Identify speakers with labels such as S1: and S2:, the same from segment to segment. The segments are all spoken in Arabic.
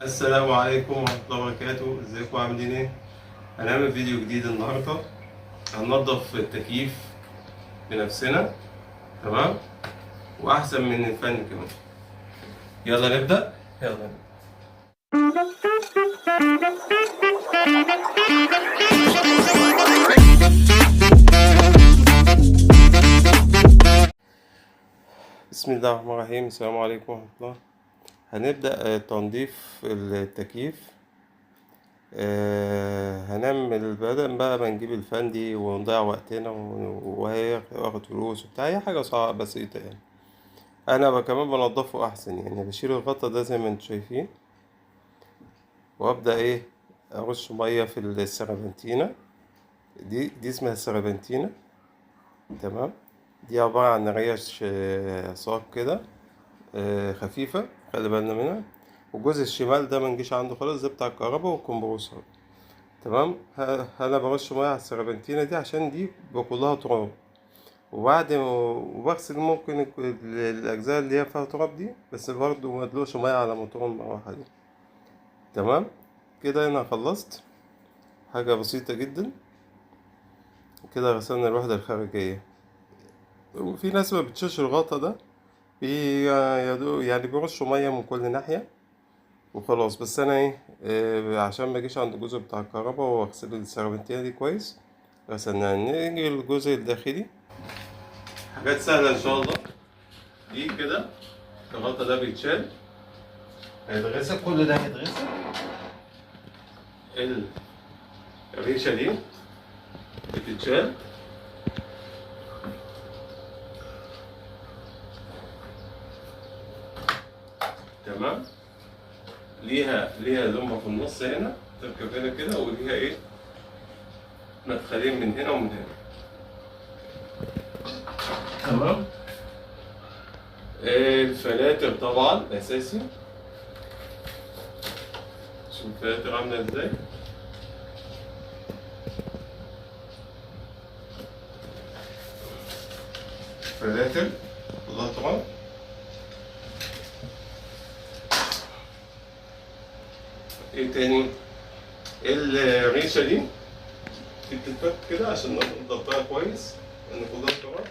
S1: السلام عليكم ورحمة الله وبركاته، ازيكم عاملين ايه؟ هنعمل فيديو جديد النهاردة. هننضف التكييف بنفسنا، تمام؟ وأحسن من الفن كمان. يلا نبدأ. يلا نبدأ. بسم الله الرحمن الرحيم. السلام عليكم ورحمة الله. هنبدأ تنظيف التكييف. هنعمل بدل بقى ما نجيب الفندي ونضيع وقتنا وهياخد فلوس وبتاع، هي حاجة صعبة بسيطة يعني. أنا كمان بنضفه أحسن، يعني بشيل الغطا ده زي ما انتوا شايفين، وأبدأ أرش مية في السربنتينة. دي اسمها السربنتينة، تمام. دي عبارة عن ريش صاج كده، خفيفة، خلي بالنا منها. والجزء الشمال ده منجيش عنده خالص، ده بتاع الكهرباء والكمبروسر، تمام. انا برش ميه على السربنتينه دي عشان دي كلها تراب، وبغسل ممكن الاجزاء اللي هي فيها تراب دي، بس برضه ما ادلوش ميه على موتور المروحه دي، تمام. كده انا خلصت، حاجه بسيطه جدا. كده غسلنا الوحده الخارجيه. وفي ناس ما بتشيلش الغطا ده، يعني بيرشوا ميه من كل ناحيه وخلاص. بس انا عشان ما اجيش عند الجزء بتاع الكهرباء واغسل السربنتينه دي كويس، غسلنا. نيجي للجزء الداخلي، حاجات سهله ان شاء الله. دي كده الغطا ده بيتشال، هيتغسل، كل ده هيتغسل. الريشه دي بتتشال، تمام. ليها لمبه في النص هنا تركب هنا كده، وليها مدخلين من هنا ومن هنا، تمام. الفلاتر طبعا اساسي. شوف الفلاتر عامله ازاي. فلاتر كلها طبعا. ايه تاني؟ الريشه دي بتتفك كده عشان نضبطها كويس، لان كلها تراب.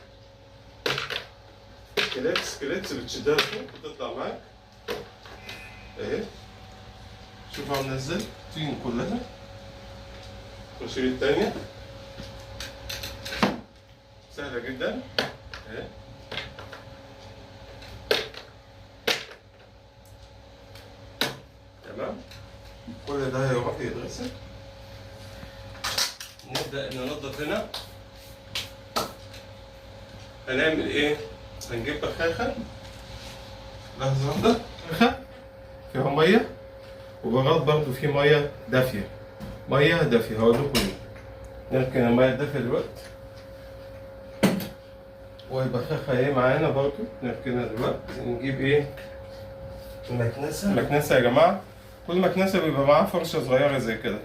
S1: كليبس بتشدها فوق بتطلع معاك اهي. شوف عامله ازاي، تيجي كلها. وشيل التانية، سهلة جدا اهي. تمام. كل ده هيروح يتغسل. نبدأ ننضف هنا. هنعمل ايه؟ هنجيب بخاخة، لحظة واحدة، بخاخة فيها مية، وبغط برضه فيه مية دافية. هقول لكم ليه. نركن المية الدافية دلوقتي، والبخاخة معانا برضه نركنها دلوقتي. نجيب مكنسة يا جماعة. كل مكنسة بيبقى معاها فرشة صغيرة زي كده.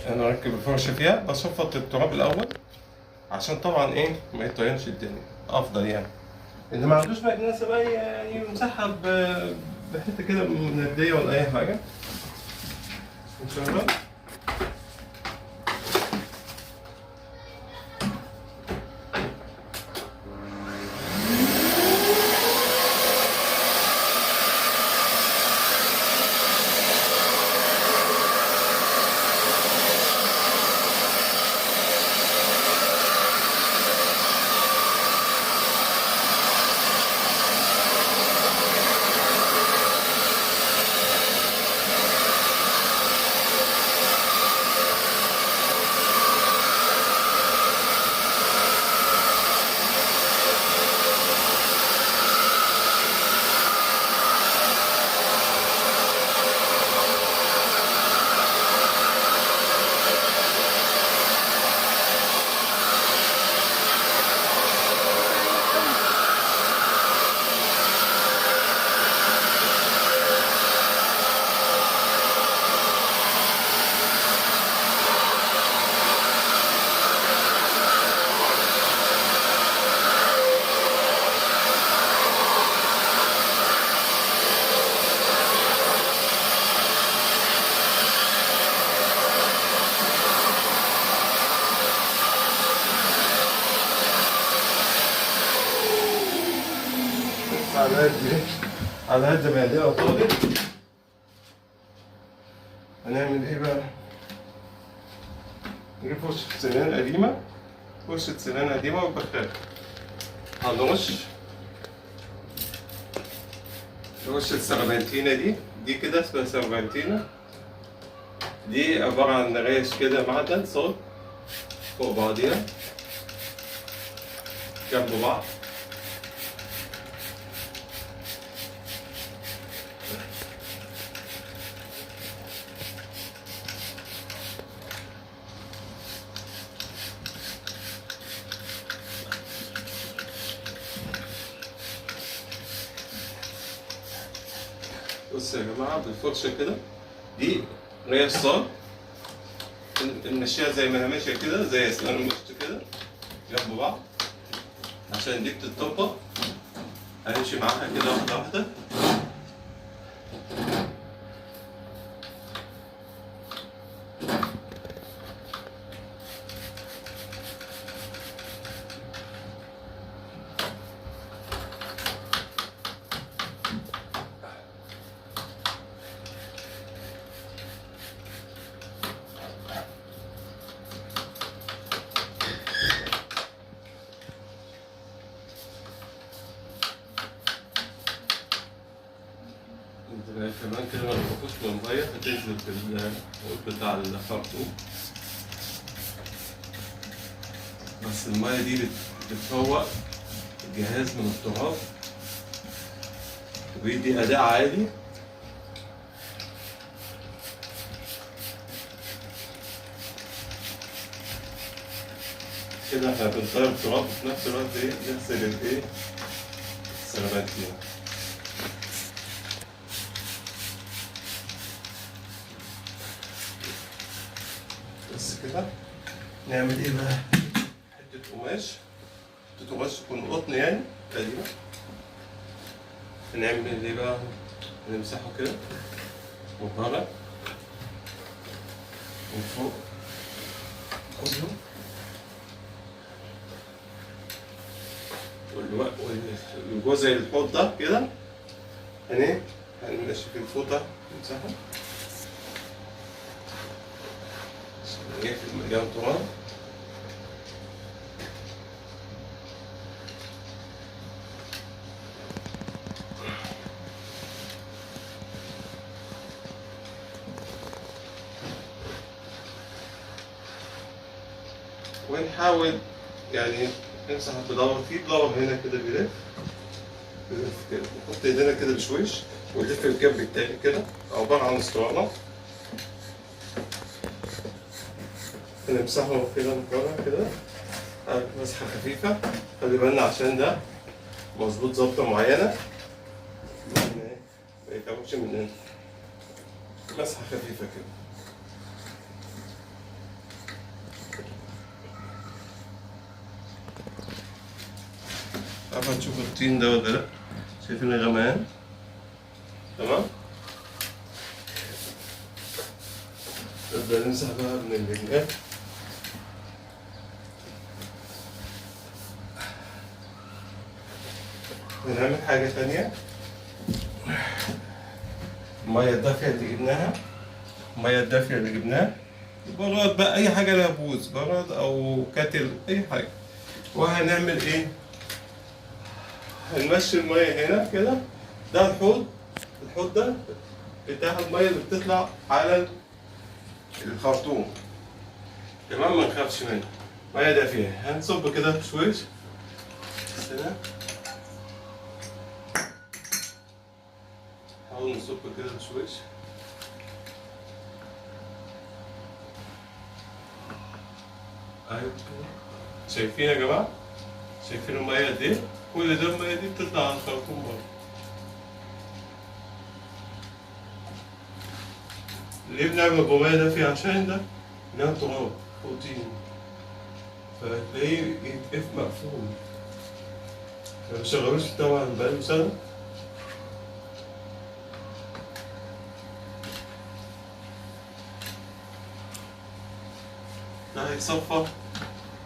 S1: أنا أركب الفرشة فيها، بصفط التراب الأول عشان طبعا ما يطينش الدنيا، أفضل يعني. اللي ما عندوش مكنسة بقى يمسحها بحتة كده مندية ولا أي حاجة. نشغل. على قد ايه؟ على قد ما ايديها طالت. هنعمل ايه بقى؟ نجيب فرشة سنان قديمة، فرشة سنان قديمة وبخاخة. هنرش رشة السربنتينة دي كده اسمها سربنتينة. دي عبارة عن نغاش كده معدن صلب فوق بعضيها جنب بعض. بصوا يا جماعة بالفرشة كده، دي ريش صاج نمشيها زي ما هي ماشية كده، زي أسنان المشط كده جنب بعض عشان دي بتتطبق. هنمشي معاها كده واحدة واحدة. كمان كده ما تحطوش من المية، هتنزل في الحوض بتاع الخرطوم. بس المية دي بتفوق الجهاز من التراب وبيدي أداء عالي. كده احنا بنطير التراب وفي نفس الوقت ايه نغسل الايه السربنتين. بس كده نعمل ايه بقى؟ حتة قماش، حتة قماش تكون قطن يعني قديمة. نعمل ايه بقى؟ نمسحه كده من بره من فوق كله، والجزء الحوض ده كده هنمشي في الفوطة نمسحه عشان يقفل مليان تراب. ونحاول يعني نمسح بدور، في دور هنا كده بيلف كده، نحط ايدينا كده بشويش ونلف الجنب التاني كده، عبارة عن اسطوانة نمسحه كده من بره كده مسحة خفيفة. خلي بالنا عشان ده مظبوط ظبطة معينة ما يتعبش مننا. مسحة خفيفة كده. عارفة تشوفوا الطين ده ولا لأ؟ شايفين الغمقان؟ تمام؟ نبدأ نمسح بقى من الجناب. ونعمل حاجة تانية. المية الدافية اللي جبناها براد بقى، أي حاجة لها بوز، براد أو كاتل أي حاجة. وهنعمل إيه؟ هنمشي المية هنا كده، ده الحوض ده بتاع المية اللي بتطلع على الخرطوم. تمام، ما نخافش منه، مية دافية. هنصب كده بشويش هنا، نحاول نصب كده بشويش. ايوه كده، شايفين يا جماعة؟ شايفين المية قد ايه؟ كل ده المية دي بتطلع على الخرطوم برضه. ليه بنعمل بمية دافية؟ عشان ده إنها تراب بروتين، فتلاقيه يتقف مقفول. مشغلوش طبعا بقاله سنة. ده هيتصفى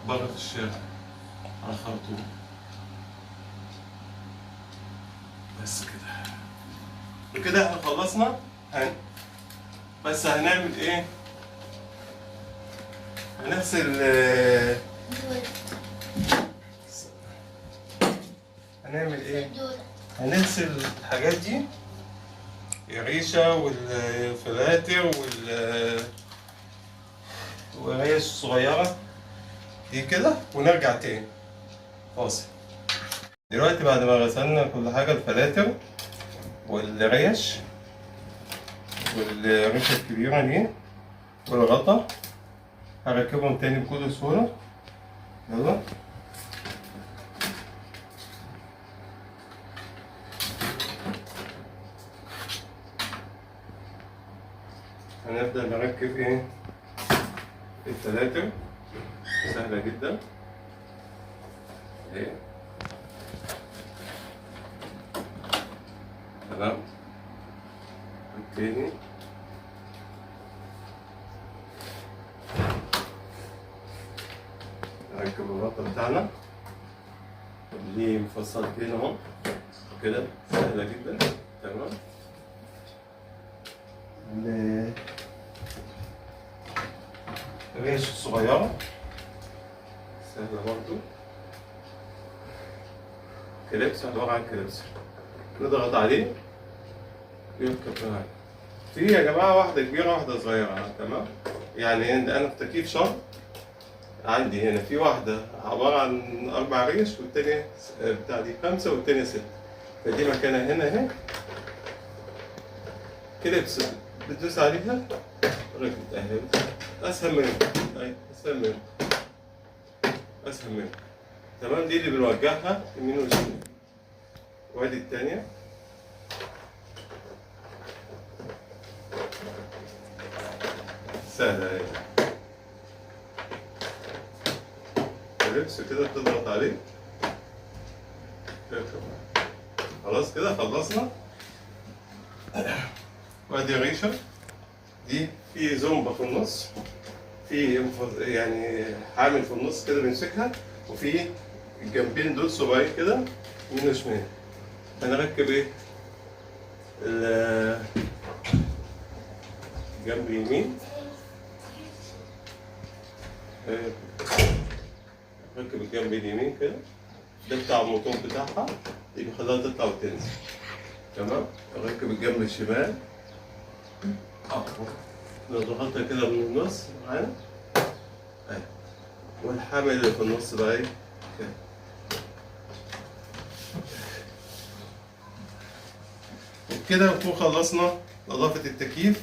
S1: بره في الشارع على الخرطوم. بس كده. وكده احنا خلصنا. بس هنعمل ايه؟ هنغسل هنعمل ايه؟ هنغسل الحاجات دي، الريشة والفلاتر والريش الصغيرة دي كده، ونرجع تاني فاصل. دلوقتي بعد ما غسلنا كل حاجة، الفلاتر والريش والريشة الكبيرة دي والغطا، هركبهم تاني بكل سهولة. يلا. هنبدأ نركب ايه؟ الفلاتر، سهلة جدا. ايه. تمام. التاني. نركب الغطا بتاعنا اللي مفصلتين اهو كده، سهلة جدا. تمام. الريش الصغيرة سهلة برضو. كليبس، هدور على الكليبس، نضغط عليه يركب معانا. في يا جماعة واحدة كبيرة واحدة صغيرة. تمام. يعني أنا في تكييف شهر عندي هنا في واحدة عبارة عن 4 ريش، والتانية بتاع دي 5 والتانية 6. فدي مكانها هنا اهي. كليبس بتدوس عليها ركبت اهي. اسهل منها، اهي اسهل منها، اسهل منها. تمام. دي اللي بنوجهها يمين وشمال. وادي التانية. سهلة اهي. كليبس كده بتضغط عليه. خلاص كده خلصنا. وادي ريشة دي في زومبا في النص، في يعني حامل في النص كده بنمسكها، وفي الجنبين دول صغيرين كده يمين وشمال. هنركب ايه؟ جنب يمين ركب الجنب اليمين كده، ده بتاع الموتور بتاعها اللي بيخليها تطلع وتنزل. تمام. اركب الجنب الشمال نضغطها كده من النص معانا اهي، والحامل اللي في النص بقى ايه كده. وبكده نكون خلصنا نظافة التكييف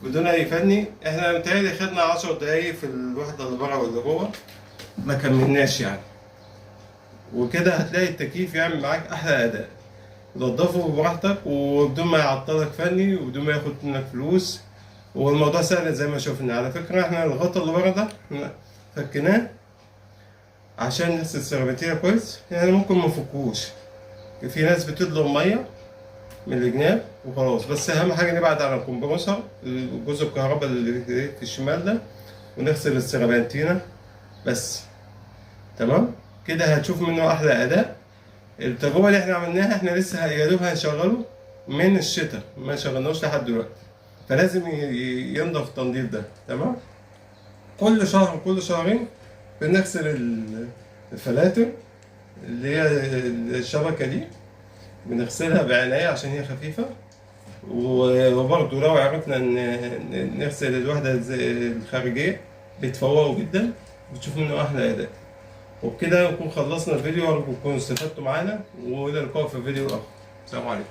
S1: بدون اي فني. احنا متهيألي خدنا 10 دقايق في الوحدة اللي بره واللي جوه، ما كملناش يعني. وكده هتلاقي التكييف يعمل معاك احلى اداء. تنضفه براحتك وبدون ما يعطلك فني وبدون ما ياخد منك فلوس، والموضوع سهل زي ما شفنا. على فكرة احنا الغطا اللي ورا ده فكناه عشان نغسل السيراميكية كويس، يعني ممكن منفكوش. في ناس بتدلق مية من الجناب وخلاص، بس اهم حاجة نبعد عن الكمبرسور، الجزء الكهرباء اللي في الشمال ده، ونغسل السيرامنتينة بس. تمام. كده هتشوف منه احلى اداء. التجربة اللي احنا عملناها احنا لسه يا دوب هنشغله من الشتاء، ما شغلناهوش لحد دلوقتي، فلازم ينضف التنظيف ده. تمام. كل شهر كل شهرين بنغسل الفلاتر اللي هي الشبكة دي، بنغسلها بعناية عشان هي خفيفة. وبرضه لو عرفنا نغسل الوحدة الخارجية بيتفوقوا جدا، بتشوف منه أحلى أداء. وبكده نكون خلصنا الفيديو، وأرجو تكونوا استفدتوا معانا، وإلى اللقاء في فيديو آخر. السلام عليكم.